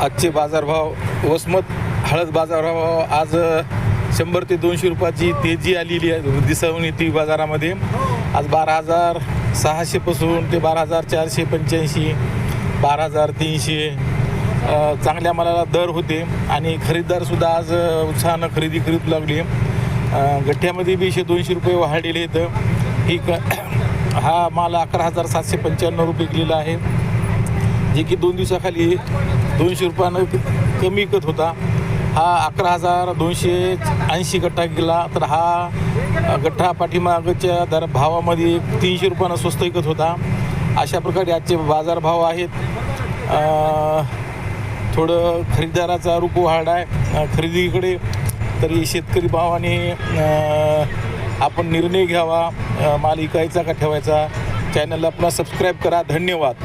आजचे बाजारभाव वसमत हळद बाजारभाव आज 100 ते 200 रुपयाची तेजी आलेली आहे दिसून येते बाजारामध्ये. आज 12,600 पासून ते 12,485, 12,300 चांगल्या मालाला दर होते आणि खरेदीदारसुद्धा आज उत्साहानं खरेदी करीत लागली. गठ्ठ्यामध्ये बी 100-200 रुपये वाढलेले आहेत. हा माल 11,795 रुपये गेलेला आहे, जे की 2 दिवसाखाली 200 रुपयानं कमी विकत होता. हा 11,280 गठ्ठा गेला, तर हा गठ्ठा पाठीमागच्या भावामध्ये 300 रुपयानं स्वस्त विकत होता. अशा प्रकारे आजचे बाजारभाव आहेत. थोडं खरेदीदाराचा रूप वाढ आहे खरेदीकडे, तरी शेतकरी भावाने आपण निर्णय घ्यावा, माल विकायचा का ठेवायचा. चॅनलला पुन्हा सबस्क्राईब करा. धन्यवाद.